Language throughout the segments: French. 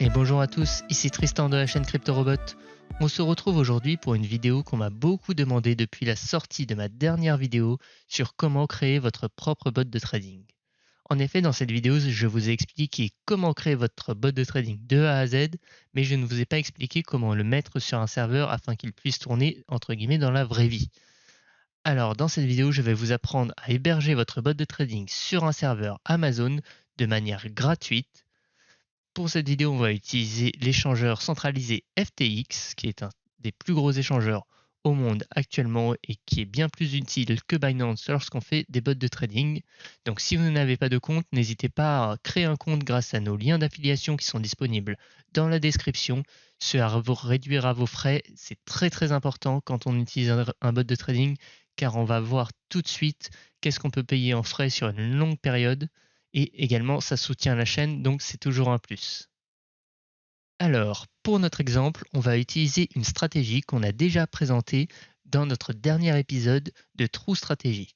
Et bonjour à tous, ici Tristan de la chaîne CryptoRobot. On se retrouve aujourd'hui pour une vidéo qu'on m'a beaucoup demandé depuis la sortie de ma dernière vidéo sur comment créer votre propre bot de trading. En effet, dans cette vidéo, je vous ai expliqué comment créer votre bot de trading de A à Z, mais je ne vous ai pas expliqué comment le mettre sur un serveur afin qu'il puisse tourner entre guillemets dans la vraie vie. Alors dans cette vidéo, je vais vous apprendre à héberger votre bot de trading sur un serveur Amazon de manière gratuite. Pour cette vidéo, on va utiliser l'échangeur centralisé FTX, qui est un des plus gros échangeurs au monde actuellement et qui est bien plus utile que Binance lorsqu'on fait des bots de trading. Donc si vous n'avez pas de compte, n'hésitez pas à créer un compte grâce à nos liens d'affiliation qui sont disponibles dans la description. Cela vous réduira vos frais. C'est très important quand on utilise un bot de trading car on va voir tout de suite qu'est-ce qu'on peut payer en frais sur une longue période. Et également, ça soutient la chaîne, donc c'est toujours un plus. Alors, pour notre exemple, on va utiliser une stratégie qu'on a déjà présentée dans notre dernier épisode de True Strategy.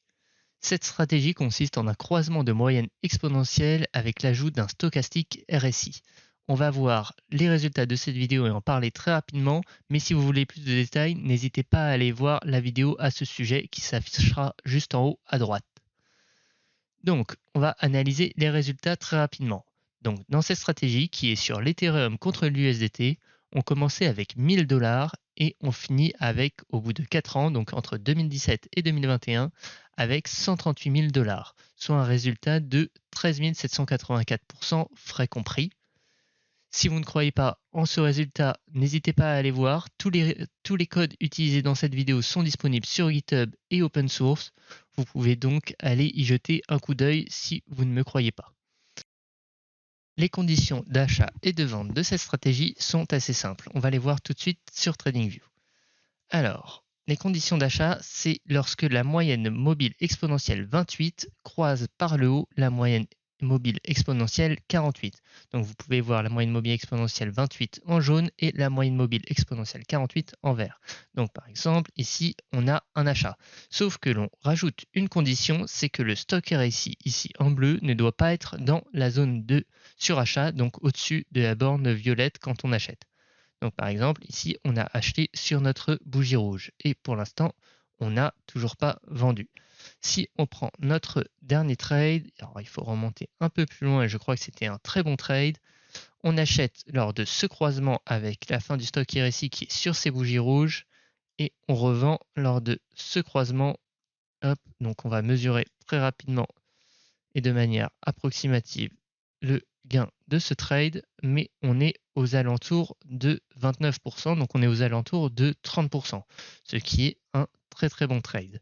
Cette stratégie consiste en un croisement de moyenne exponentielle avec l'ajout d'un stochastique RSI. On va voir les résultats de cette vidéo et en parler très rapidement, mais si vous voulez plus de détails, n'hésitez pas à aller voir la vidéo à ce sujet qui s'affichera juste en haut à droite. Donc, on va analyser les résultats très rapidement. Donc, dans cette stratégie qui est sur l'Ethereum contre l'USDT, on commençait avec 1000 $ et on finit avec, au bout de 4 ans, donc entre 2017 et 2021, avec 138 000 $, soit un résultat de 13 784% frais compris. Si vous ne croyez pas en ce résultat, n'hésitez pas à aller voir. Tous les codes utilisés dans cette vidéo sont disponibles sur GitHub et open source. Vous pouvez donc aller y jeter un coup d'œil si vous ne me croyez pas. Les conditions d'achat et de vente de cette stratégie sont assez simples. On va les voir tout de suite sur TradingView. Alors, les conditions d'achat, c'est lorsque la moyenne mobile exponentielle 28 croise par le haut la moyenne mobile exponentielle 48. Donc vous pouvez voir la moyenne mobile exponentielle 28 en jaune et la moyenne mobile exponentielle 48 en vert. Donc par exemple, ici, on a un achat. Sauf que l'on rajoute une condition, c'est que le stock RSI ici en bleu ne doit pas être dans la zone de surachat, donc au-dessus de la borne violette quand on achète. Donc par exemple, ici, on a acheté sur notre bougie rouge et pour l'instant, on n'a toujours pas vendu. Si on prend notre dernier trade, alors il faut remonter un peu plus loin et je crois que c'était un très bon trade, on achète lors de ce croisement avec la fin du stock RSI qui est sur ces bougies rouges et on revend lors de ce croisement. Hop, donc on va mesurer très rapidement et de manière approximative le gain de ce trade, mais on est aux alentours de 29%, donc on est aux alentours de 30%, ce qui est un très bon trade.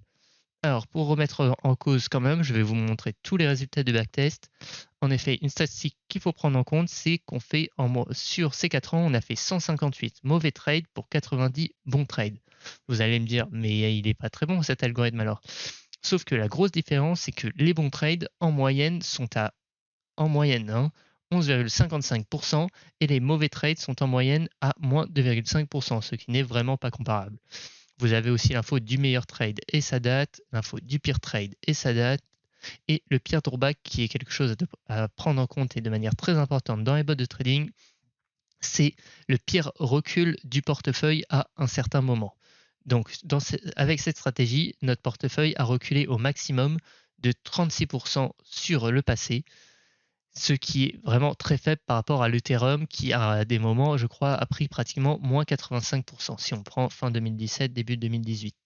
Alors pour remettre en cause quand même, je vais vous montrer tous les résultats de backtest. En effet, une statistique qu'il faut prendre en compte, c'est qu'on fait sur ces 4 ans, on a fait 158 mauvais trades pour 90 bons trades. Vous allez me dire, mais il n'est pas très bon cet algorithme alors. Sauf que la grosse différence, c'est que les bons trades en moyenne sont à 11,55% et les mauvais trades sont en moyenne à moins 2,5%, ce qui n'est vraiment pas comparable. Vous avez aussi l'info du meilleur trade et sa date, l'info du pire trade et sa date, et le pire drawback qui est quelque chose à prendre en compte et de manière très importante dans les bots de trading, c'est le pire recul du portefeuille à un certain moment. Donc avec cette stratégie, notre portefeuille a reculé au maximum de 36% sur le passé, ce qui est vraiment très faible par rapport à l'Ethereum qui à des moments, je crois, a pris pratiquement moins 85% si on prend fin 2017, début 2018.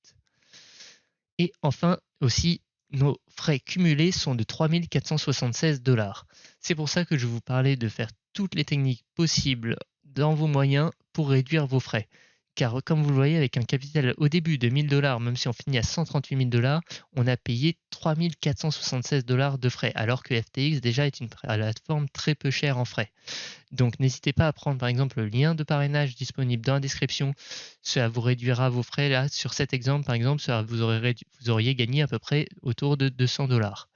Et enfin aussi, nos frais cumulés sont de 3 476 $. C'est pour ça que je vous parlais de faire toutes les techniques possibles dans vos moyens pour réduire vos frais. Car comme vous le voyez, avec un capital au début de 1000 $, même si on finit à 138 000 $, on a payé 3 476 $ de frais, alors que FTX déjà est une plateforme très peu chère en frais. Donc n'hésitez pas à prendre par exemple le lien de parrainage disponible dans la description. Cela vous réduira vos frais. Là, sur cet exemple, par exemple, vous auriez gagné à peu près autour de 200 $.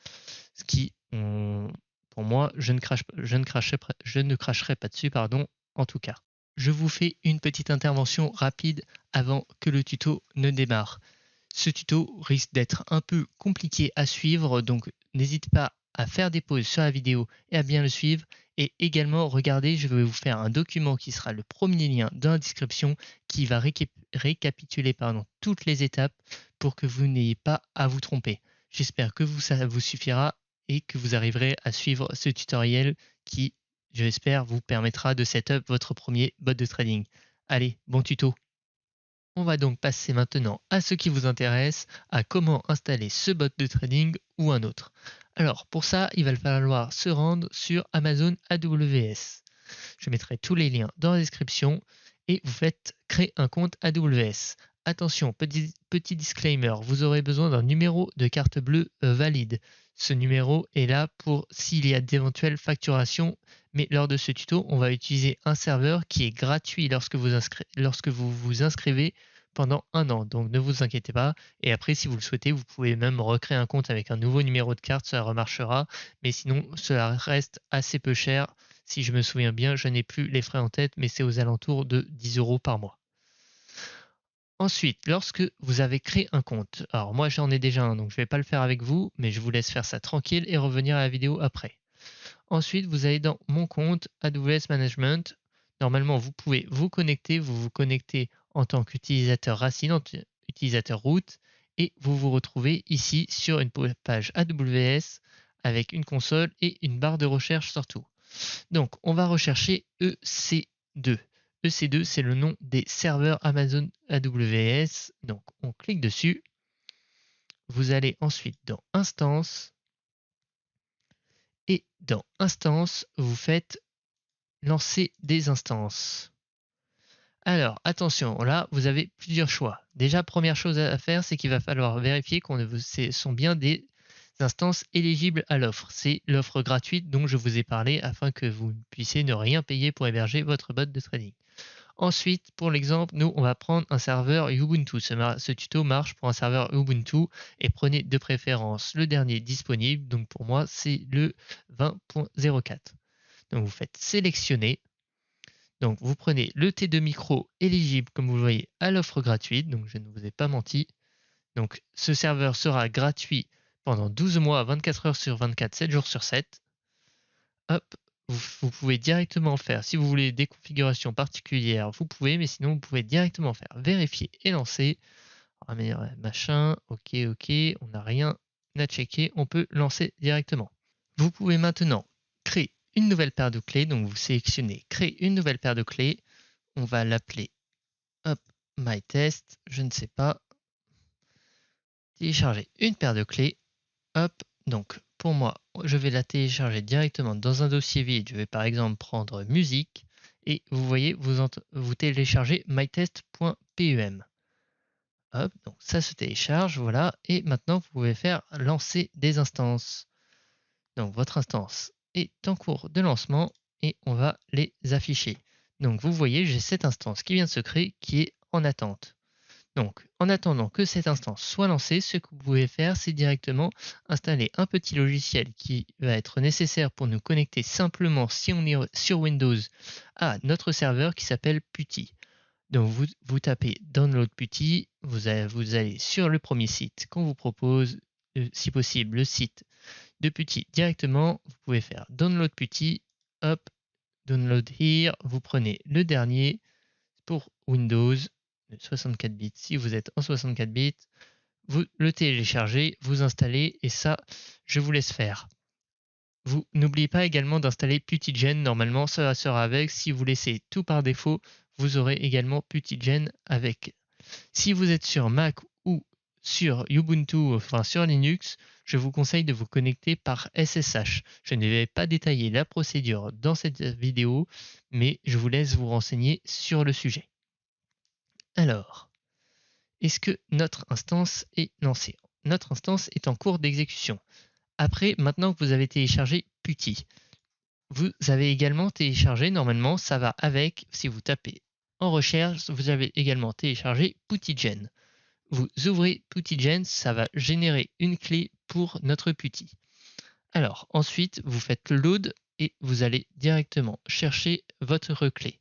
Ce qui, pour moi, je ne cracherai pas dessus, pardon, en tout cas. Je vous fais une petite intervention rapide avant que le tuto ne démarre. Ce tuto risque d'être un peu compliqué à suivre, donc n'hésitez pas à faire des pauses sur la vidéo et à bien le suivre. Et également, regardez, je vais vous faire un document qui sera le premier lien dans la description qui va récapituler toutes les étapes pour que vous n'ayez pas à vous tromper. J'espère que ça vous suffira et que vous arriverez à suivre ce tutoriel qui, je l'espère, vous permettra de setup votre premier bot de trading. Allez, bon tuto! On va donc passer maintenant à ce qui vous intéresse, à comment installer ce bot de trading ou un autre. Alors pour ça, il va falloir se rendre sur Amazon AWS. Je mettrai tous les liens dans la description et vous faites créer un compte AWS. Attention, petit disclaimer, vous aurez besoin d'un numéro de carte bleue valide. Ce numéro est là pour s'il y a d'éventuelles facturations, mais lors de ce tuto, on va utiliser un serveur qui est gratuit lorsque vous vous inscrivez pendant 1 an. Donc ne vous inquiétez pas. Et après, si vous le souhaitez, vous pouvez même recréer un compte avec un nouveau numéro de carte, ça remarchera. Mais sinon, cela reste assez peu cher. Si je me souviens bien, je n'ai plus les frais en tête, mais c'est aux alentours de 10 € par mois. Ensuite, lorsque vous avez créé un compte, alors moi j'en ai déjà un, donc je ne vais pas le faire avec vous, mais je vous laisse faire ça tranquille et revenir à la vidéo après. Ensuite, vous allez dans Mon compte AWS Management. Normalement, vous pouvez vous connectez en tant qu'utilisateur racine, utilisateur root, et vous vous retrouvez ici sur une page AWS avec une console et une barre de recherche surtout. Donc, on va rechercher EC2. EC2, c'est le nom des serveurs Amazon AWS. Donc, on clique dessus. Vous allez ensuite dans Instance. Et dans Instance, vous faites lancer des instances. Alors, attention, là, vous avez plusieurs choix. Déjà, première chose à faire, c'est qu'il va falloir vérifier qu'on sont bien des instances éligibles à l'offre. C'est l'offre gratuite dont je vous ai parlé afin que vous puissiez ne rien payer pour héberger votre bot de trading. Ensuite, pour l'exemple, nous, on va prendre un serveur Ubuntu. Ce tuto marche pour un serveur Ubuntu et prenez de préférence le dernier disponible. Donc pour moi, c'est le 20.04. Donc vous faites sélectionner. Donc vous prenez le T2 micro éligible, comme vous le voyez, à l'offre gratuite. Donc je ne vous ai pas menti. Donc ce serveur sera gratuit pendant 12 mois, 24 heures sur 24, 7 jours sur 7. Hop, vous pouvez directement faire, si vous voulez des configurations particulières, vous pouvez, mais sinon vous pouvez directement faire vérifier et lancer. Machin, ok, on n'a rien à checker, on peut lancer directement. Vous pouvez maintenant créer une nouvelle paire de clés, donc vous sélectionnez créer une nouvelle paire de clés, on va l'appeler hop, myTest, je ne sais pas, télécharger une paire de clés, hop, donc pour moi, je vais la télécharger directement dans un dossier vide. Je vais par exemple prendre musique et vous voyez, vous téléchargez mytest.pem. Hop, donc ça se télécharge, voilà. Et maintenant, vous pouvez faire lancer des instances. Donc votre instance est en cours de lancement et on va les afficher. Donc vous voyez, j'ai cette instance qui vient de se créer qui est en attente. Donc, en attendant que cette instance soit lancée, ce que vous pouvez faire, c'est directement installer un petit logiciel qui va être nécessaire pour nous connecter simplement, si on est sur Windows, à notre serveur qui s'appelle PuTTY. Donc, vous tapez Download PuTTY, vous allez sur le premier site qu'on vous propose, si possible, le site de PuTTY directement. Vous pouvez faire Download PuTTY, hop, Download here, vous prenez le dernier pour Windows. 64 bits. Si vous êtes en 64 bits, vous le téléchargez, vous installez et ça, je vous laisse faire. Vous n'oubliez pas également d'installer PuTTyGen. Normalement, ça sera avec. Si vous laissez tout par défaut, vous aurez également PuTTyGen avec. Si vous êtes sur Mac ou sur Ubuntu, enfin sur Linux, je vous conseille de vous connecter par SSH. Je ne vais pas détailler la procédure dans cette vidéo, mais je vous laisse vous renseigner sur le sujet. Alors, est-ce que notre instance est lancée? Notre instance est en cours d'exécution. Après, maintenant que vous avez téléchargé PuTTY, vous avez également téléchargé, normalement, ça va avec, si vous tapez en recherche, vous avez également téléchargé PuTTyGen. Vous ouvrez PuTTyGen, ça va générer une clé pour notre PuTTY. Alors, ensuite, vous faites le load et vous allez directement chercher votre clé.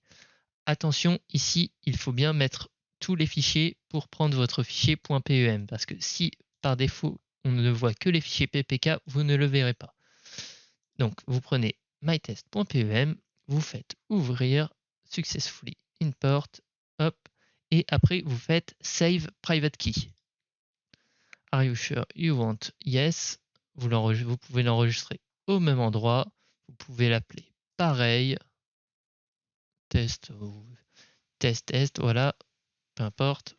Attention, ici, il faut bien mettre tous les fichiers pour prendre votre fichier .pem parce que si par défaut on ne voit que les fichiers ppk, vous ne le verrez pas. Donc vous prenez mytest.pem, vous faites ouvrir successfully import, hop, et après vous faites save private key. Are you sure you want yes? Vous pouvez l'enregistrer au même endroit, vous pouvez l'appeler pareil, test, test, voilà, peu importe.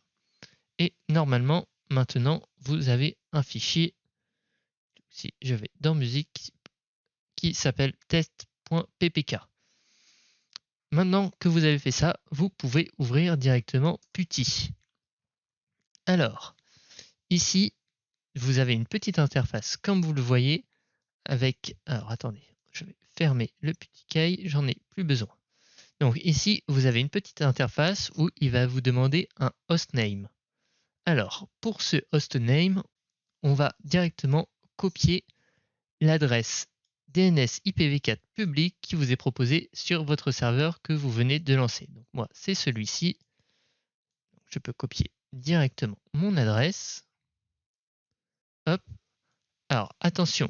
Et normalement, maintenant, vous avez un fichier, si je vais dans musique, qui s'appelle test.ppk. Maintenant que vous avez fait ça, vous pouvez ouvrir directement Putty. Alors, ici, vous avez une petite interface, comme vous le voyez, avec... Alors, attendez, je vais fermer le PutyKey, j'en ai plus besoin. Donc ici, vous avez une petite interface où il va vous demander un hostname. Alors, pour ce hostname, on va directement copier l'adresse DNS IPv4 public qui vous est proposée sur votre serveur que vous venez de lancer. Donc moi, c'est celui-ci. Je peux copier directement mon adresse. Hop. Alors, attention,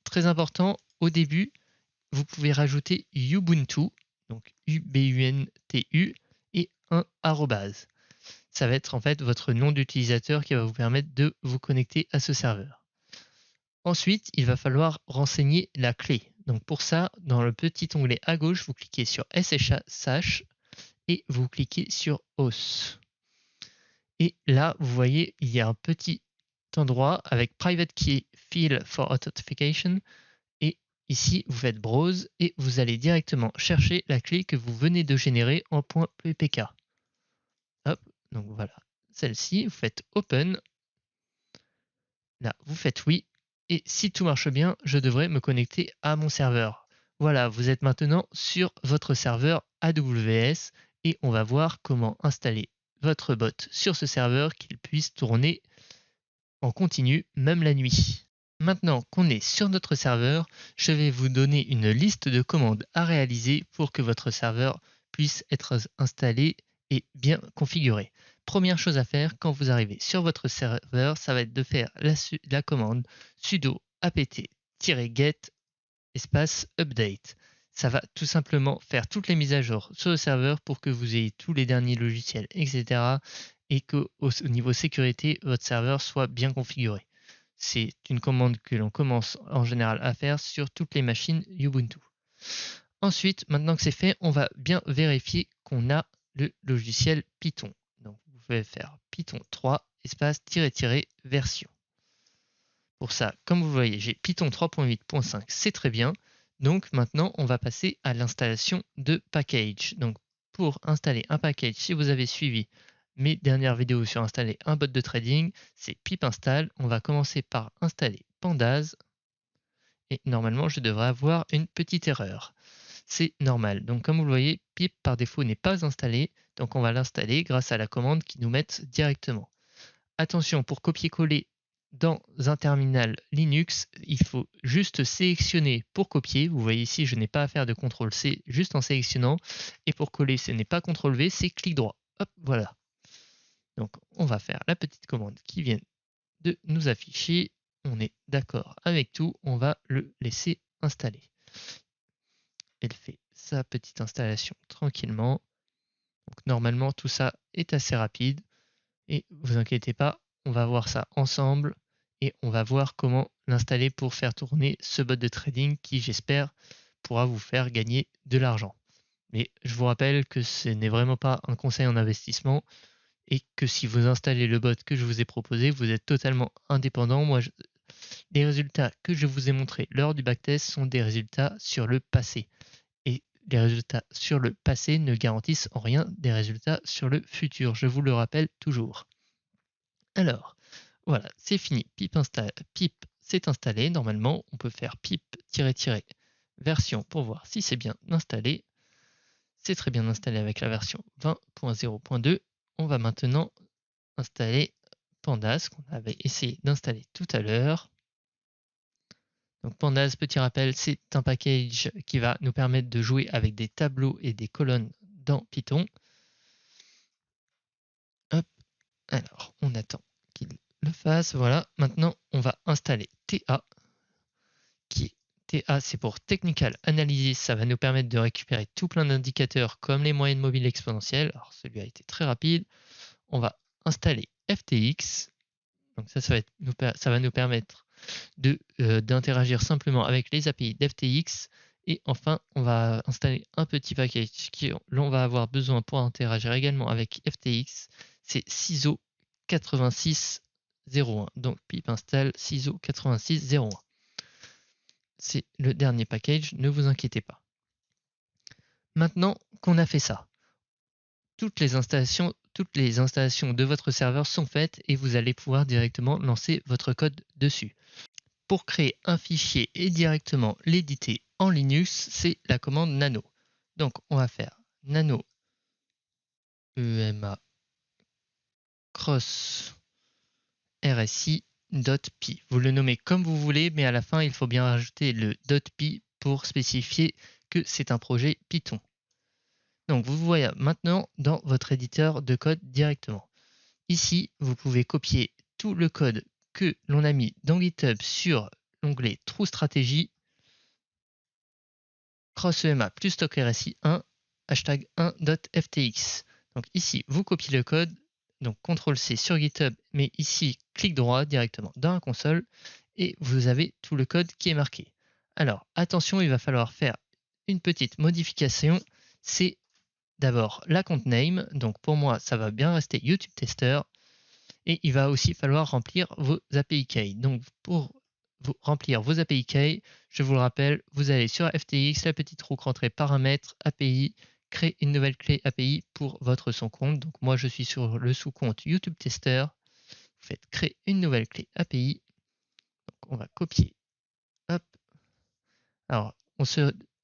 très important, au début, vous pouvez rajouter Ubuntu, donc UBUNTU, et un arrobase. Ça va être en fait votre nom d'utilisateur qui va vous permettre de vous connecter à ce serveur. Ensuite, il va falloir renseigner la clé. Donc pour ça, dans le petit onglet à gauche, vous cliquez sur SSH et vous cliquez sur OS. Et là, vous voyez, il y a un petit endroit avec Private Key Field for Authentication. Et ici, vous faites Browse et vous allez directement chercher la clé que vous venez de générer en .ppk. Hop, donc voilà, celle-ci, vous faites Open. Là, vous faites oui. Et si tout marche bien, je devrais me connecter à mon serveur. Voilà, vous êtes maintenant sur votre serveur AWS et on va voir comment installer votre bot sur ce serveur qu'il puisse tourner en continu, même la nuit. Maintenant qu'on est sur notre serveur, je vais vous donner une liste de commandes à réaliser pour que votre serveur puisse être installé et bien configuré. Première chose à faire quand vous arrivez sur votre serveur, ça va être de faire la commande sudo apt-get espace update. Ça va tout simplement faire toutes les mises à jour sur le serveur pour que vous ayez tous les derniers logiciels, etc. et qu'au niveau sécurité, votre serveur soit bien configuré. C'est une commande que l'on commence en général à faire sur toutes les machines Ubuntu. Ensuite, maintenant que c'est fait, on va bien vérifier qu'on a le logiciel Python. Donc, vous pouvez faire Python 3 espace version. Pour ça, comme vous voyez, j'ai Python 3.8.5, c'est très bien. Donc maintenant, on va passer à l'installation de package. Donc pour installer un package, si vous avez suivi mes dernières vidéos sur installer un bot de trading, c'est pip install. On va commencer par installer Pandas. Et normalement, je devrais avoir une petite erreur. C'est normal. Donc comme vous le voyez, pip par défaut n'est pas installé. Donc on va l'installer grâce à la commande qui nous met directement. Attention, pour copier-coller dans un terminal Linux, il faut juste sélectionner pour copier. Vous voyez ici, je n'ai pas à faire de CTRL-C, juste en sélectionnant. Et pour coller, ce n'est pas CTRL-V, c'est clic droit. Hop, voilà. Donc, on va faire la petite commande qui vient de nous afficher. On est d'accord avec tout. On va le laisser installer. Elle fait sa petite installation tranquillement. Donc, normalement, tout ça est assez rapide. Et vous inquiétez pas, on va voir ça ensemble et on va voir comment l'installer pour faire tourner ce bot de trading qui, j'espère, pourra vous faire gagner de l'argent. Mais je vous rappelle que ce n'est vraiment pas un conseil en investissement et que si vous installez le bot que je vous ai proposé, vous êtes totalement indépendant. Moi, les résultats que je vous ai montrés lors du backtest sont des résultats sur le passé. Et les résultats sur le passé ne garantissent en rien des résultats sur le futur. Je vous le rappelle toujours. Alors, voilà, c'est fini. Pip s'est installé. Normalement, on peut faire pip-version pour voir si c'est bien installé. C'est très bien installé avec la version 20.0.2. On va maintenant installer Pandas qu'on avait essayé d'installer tout à l'heure. Donc Pandas, petit rappel, c'est un package qui va nous permettre de jouer avec des tableaux et des colonnes dans Python. Hop, alors on attend qu'il le fasse. Voilà, maintenant on va installer TA, qui est TA, c'est pour Technical Analysis. Ça va nous permettre de récupérer tout plein d'indicateurs comme les moyennes mobiles exponentielles. Alors, celui a été très rapide. On va installer FTX. Donc ça va nous permettre d'interagir simplement avec les API d'FTX. Et enfin, on va installer un petit package l'on va avoir besoin pour interagir également avec FTX. C'est CISO 8601. Donc pip install CISO 8601. C'est le dernier package, ne vous inquiétez pas. Maintenant qu'on a fait ça, toutes les installations de votre serveur sont faites et vous allez pouvoir directement lancer votre code dessus. Pour créer un fichier et directement l'éditer en Linux, c'est la commande nano. Donc on va faire nano ema cross rsi.py. Vous le nommez comme vous voulez, mais à la fin, il faut bien rajouter le .py pour spécifier que c'est un projet Python. Donc vous voyez maintenant dans votre éditeur de code directement. Ici, vous pouvez copier tout le code que l'on a mis dans GitHub sur l'onglet True Strategy, crossema plus stockrsi1, hashtag 1.ftx. Donc ici, vous copiez le code, donc CTRL-C sur GitHub, mais ici, clic droit directement dans la console, et vous avez tout le code qui est marqué. Alors, attention, il va falloir faire une petite modification, c'est d'abord la compte name, donc pour moi, ça va bien rester YouTube Tester, et il va aussi falloir remplir vos API Key. Donc pour remplir vos API Key, je vous le rappelle, vous allez sur FTX, la petite roue rentrée paramètres, API, créer une nouvelle clé API pour votre sous-compte. Donc moi je suis sur le sous-compte YouTube Tester. Vous faites créer une nouvelle clé API. Donc on va copier. Hop. Alors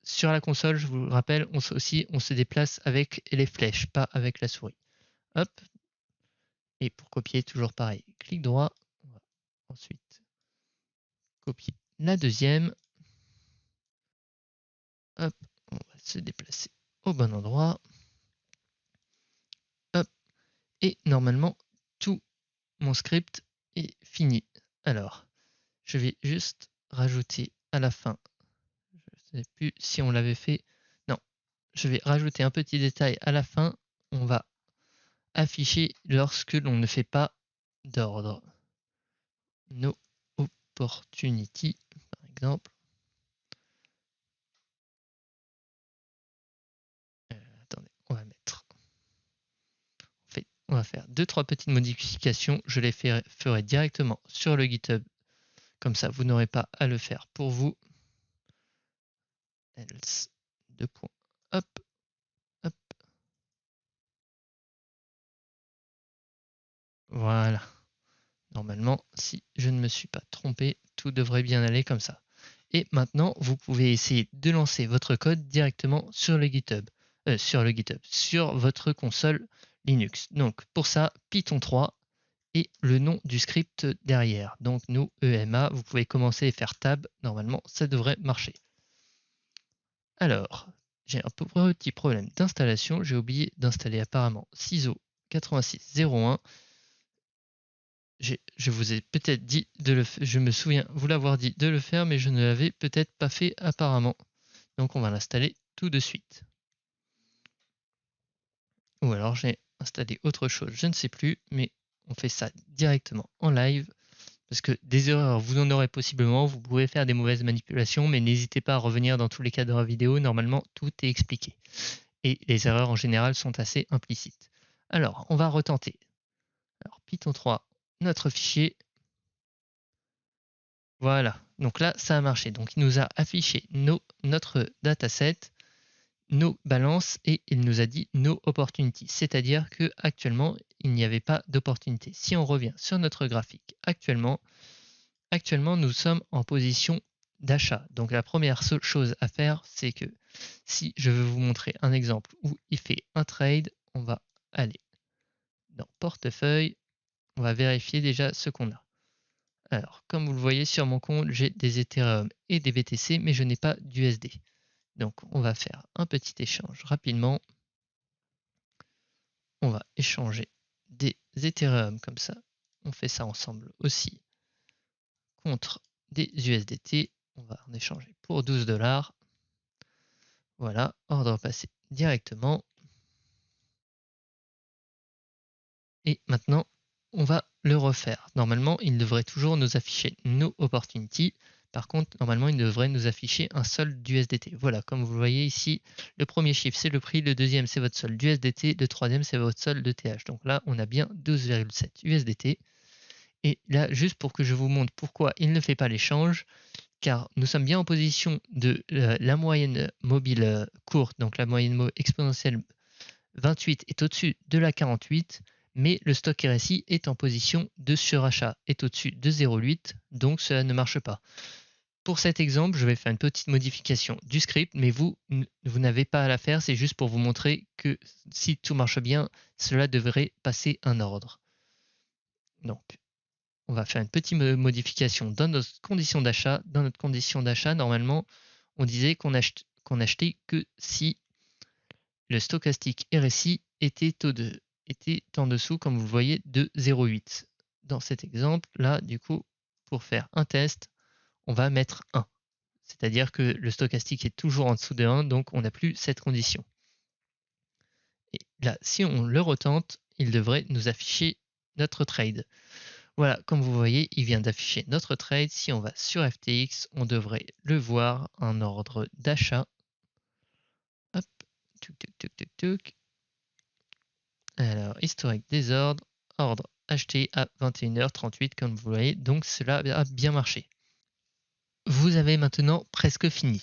sur la console, je vous le rappelle, on se déplace avec les flèches, pas avec la souris. Hop. Et pour copier, toujours pareil, clic droit. On va ensuite copier la deuxième. Hop, on va se déplacer au bon endroit. Hop, et normalement, tout mon script est fini. Alors, je vais juste rajouter à la fin, je ne sais plus si on l'avait fait. Non, je vais rajouter un petit détail à la fin. On va afficher lorsque l'on ne fait pas d'ordre. No opportunity, par exemple. Attendez, on va mettre. On va faire 2-3 petites modifications. Je les ferai directement sur le GitHub. Comme ça, vous n'aurez pas à le faire pour vous. Else, 2 points. Hop, hop. Voilà. Normalement, si je ne me suis pas trompé, tout devrait bien aller comme ça. Et maintenant, vous pouvez essayer de lancer votre code directement sur le GitHub. Sur votre console Linux. Donc pour ça, Python 3 et le nom du script derrière. Donc nous, EMA, vous pouvez commencer et faire tab. Normalement, ça devrait marcher. Alors, j'ai un petit problème d'installation. J'ai oublié d'installer apparemment CISO 8601. Je vous ai peut-être dit de le faire. Je me souviens vous l'avoir dit de le faire, mais je ne l'avais peut-être pas fait apparemment. Donc on va l'installer tout de suite. Ou alors j'ai installé autre chose, je ne sais plus, mais on fait ça directement en live. Parce que des erreurs, vous en aurez possiblement, vous pouvez faire des mauvaises manipulations, mais n'hésitez pas à revenir dans tous les cas de la vidéo, normalement tout est expliqué. Et les erreurs en général sont assez implicites. Alors, on va retenter. Alors, Python 3, notre fichier. Voilà, donc là, ça a marché. Donc, il nous a affiché notre dataset, nos balances, et il nous a dit no opportunity. C'est-à-dire qu'actuellement, il n'y avait pas d'opportunité. Si on revient sur notre graphique actuellement, nous sommes en position d'achat. Donc la première chose à faire, c'est que si je veux vous montrer un exemple où il fait un trade, on va aller dans portefeuille, on va vérifier déjà ce qu'on a. Alors, comme vous le voyez sur mon compte, j'ai des Ethereum et des BTC, mais je n'ai pas d'USD. Donc on va faire un petit échange rapidement. On va échanger des Ethereum comme ça. On fait ça ensemble aussi contre des USDT. On va en échanger pour 12 $. Voilà, ordre passé directement. Et maintenant, on va le refaire. Normalement, il devrait toujours nous afficher nos opportunities. Par contre, normalement, il devrait nous afficher un solde d'USDT. Voilà, comme vous le voyez ici, le premier chiffre, c'est le prix. Le deuxième, c'est votre solde d'USDT. Le troisième, c'est votre solde de TH. Donc là, on a bien 12,7 USDT. Et là, juste pour que je vous montre pourquoi il ne fait pas l'échange, car nous sommes bien en position de la moyenne mobile courte, donc la moyenne exponentielle 28 est au-dessus de la 48, mais le stock RSI est en position de surachat, est au-dessus de 0,8, donc cela ne marche pas. Pour cet exemple, je vais faire une petite modification du script, mais vous n'avez pas à la faire, c'est juste pour vous montrer que si tout marche bien, cela devrait passer un ordre. Donc, on va faire une petite modification dans notre condition d'achat. Dans notre condition d'achat, normalement, on disait qu'on achetait que si le stochastique RSI était en dessous, comme vous le voyez, de 0,8. Dans cet exemple, là, du coup, pour faire un test, on va mettre 1. C'est-à-dire que le stochastique est toujours en dessous de 1, donc on n'a plus cette condition. Et là, si on le retente, il devrait nous afficher notre trade. Voilà, comme vous voyez, il vient d'afficher notre trade. Si on va sur FTX, on devrait le voir, un ordre d'achat. Hop, tuc, tuc, tuc, tuc, tuc. Alors, historique des ordres, ordre acheté à 21h38, comme vous voyez, donc cela a bien marché. Vous avez maintenant presque fini.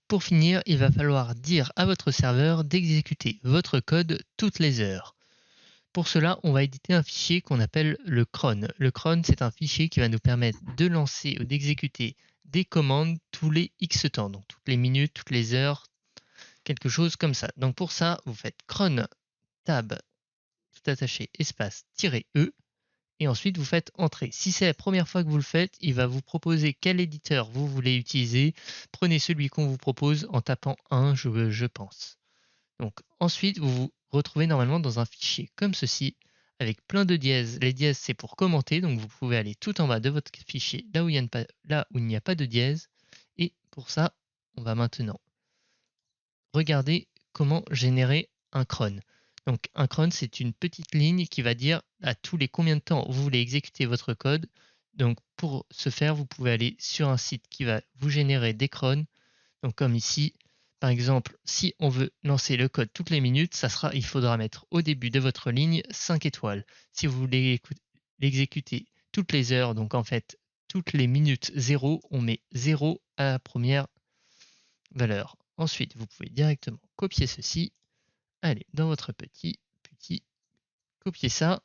Pour finir, il va falloir dire à votre serveur d'exécuter votre code toutes les heures. Pour cela, on va éditer un fichier qu'on appelle le cron. Le cron, c'est un fichier qui va nous permettre de lancer ou d'exécuter des commandes tous les X temps, donc toutes les minutes, toutes les heures, quelque chose comme ça. Donc pour ça, vous faites cron tab tout attaché espace -e et ensuite vous faites entrer. Si c'est la première fois que vous le faites, il va vous proposer quel éditeur vous voulez utiliser. Prenez celui qu'on vous propose en tapant 1, je pense. Donc ensuite, vous vous retrouvez normalement dans un fichier comme ceci, avec plein de dièses. Les dièses, c'est pour commenter, donc vous pouvez aller tout en bas de votre fichier, là où il n'y a pas de dièse. Et pour ça, on va maintenant regarder comment générer un cron. Donc un cron, c'est une petite ligne qui va dire à tous les combien de temps vous voulez exécuter votre code. Donc pour ce faire, vous pouvez aller sur un site qui va vous générer des crons. Donc comme ici, par exemple, si on veut lancer le code toutes les minutes, il faudra mettre au début de votre ligne 5 étoiles. Si vous voulez l'exécuter toutes les heures, donc en fait toutes les minutes 0, on met 0 à la première valeur. Ensuite, vous pouvez directement copier ceci, aller dans votre petit, copier ça,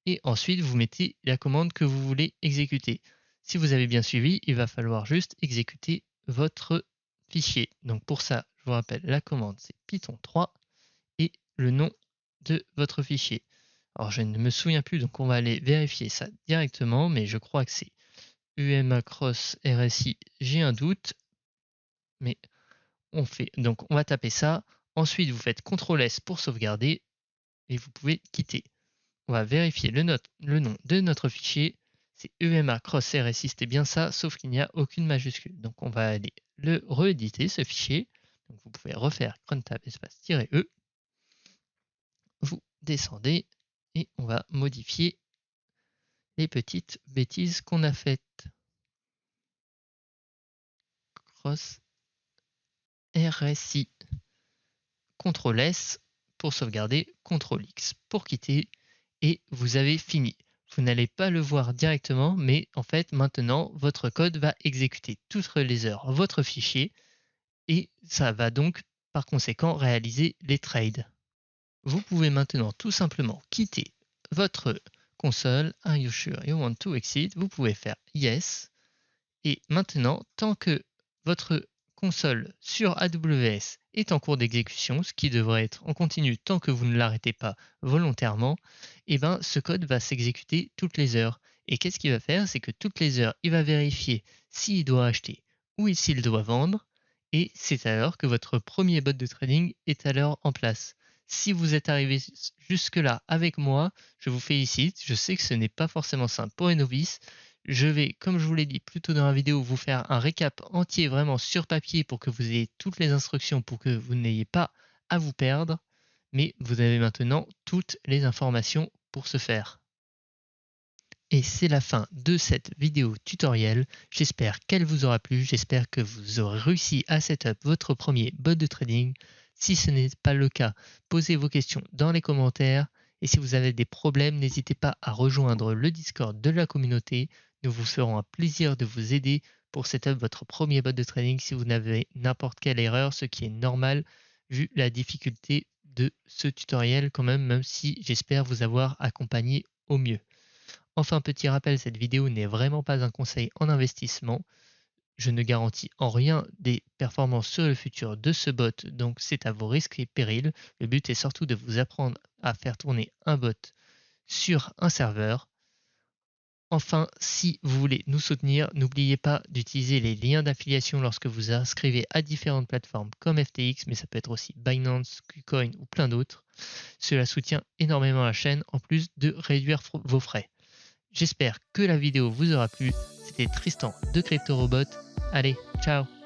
et ensuite vous mettez la commande que vous voulez exécuter. Si vous avez bien suivi, il va falloir juste exécuter votre fichier. Donc pour ça, je vous rappelle, la commande c'est Python 3 et le nom de votre fichier. Alors je ne me souviens plus, donc on va aller vérifier ça directement, mais je crois que c'est UMA Cross RSI, j'ai un doute, mais donc on va taper ça. Ensuite, vous faites CTRL S pour sauvegarder et vous pouvez quitter. On va vérifier le nom de notre fichier. C'est EMA Cross RSI, c'était bien ça, sauf qu'il n'y a aucune majuscule. Donc on va aller le rééditer, ce fichier. Donc vous pouvez refaire crontab espace -e. Vous descendez et on va modifier les petites bêtises qu'on a faites. Cross RSI. CTRL S pour sauvegarder, CTRL X pour quitter et vous avez fini. Vous n'allez pas le voir directement, mais en fait maintenant votre code va exécuter toutes les heures votre fichier et ça va donc par conséquent réaliser les trades. Vous pouvez maintenant tout simplement quitter votre console. Are you sure you want to exit? Vous pouvez faire yes. Et maintenant, tant que votre console sur AWS est en cours d'exécution, ce qui devrait être en continu tant que vous ne l'arrêtez pas volontairement, et ben, ce code va s'exécuter toutes les heures. Et qu'est-ce qu'il va faire? C'est que toutes les heures, il va vérifier s'il doit acheter ou s'il doit vendre. Et c'est alors que votre premier bot de trading est alors en place. Si vous êtes arrivé jusque-là avec moi, je vous félicite. Je sais que ce n'est pas forcément simple pour les novices. je vais, comme je vous l'ai dit plus tôt dans la vidéo, vous faire un récap entier vraiment sur papier pour que vous ayez toutes les instructions pour que vous n'ayez pas à vous perdre. Mais vous avez maintenant toutes les informations pour ce faire. Et c'est la fin de cette vidéo tutoriel. J'espère qu'elle vous aura plu. J'espère que vous aurez réussi à setup votre premier bot de trading. Si ce n'est pas le cas, posez vos questions dans les commentaires. Et si vous avez des problèmes, n'hésitez pas à rejoindre le Discord de la communauté. Nous vous ferons un plaisir de vous aider pour setup votre premier bot de trading si vous n'avez n'importe quelle erreur, ce qui est normal vu la difficulté de ce tutoriel quand même si j'espère vous avoir accompagné au mieux. Enfin, petit rappel, cette vidéo n'est vraiment pas un conseil en investissement. Je ne garantis en rien des performances sur le futur de ce bot, donc c'est à vos risques et périls. Le but est surtout de vous apprendre à faire tourner un bot sur un serveur. Enfin, si vous voulez nous soutenir, n'oubliez pas d'utiliser les liens d'affiliation lorsque vous inscrivez à différentes plateformes comme FTX, mais ça peut être aussi Binance, KuCoin ou plein d'autres. Cela soutient énormément la chaîne en plus de réduire vos frais. J'espère que la vidéo vous aura plu. C'était Tristan de CryptoRobot. Allez, ciao!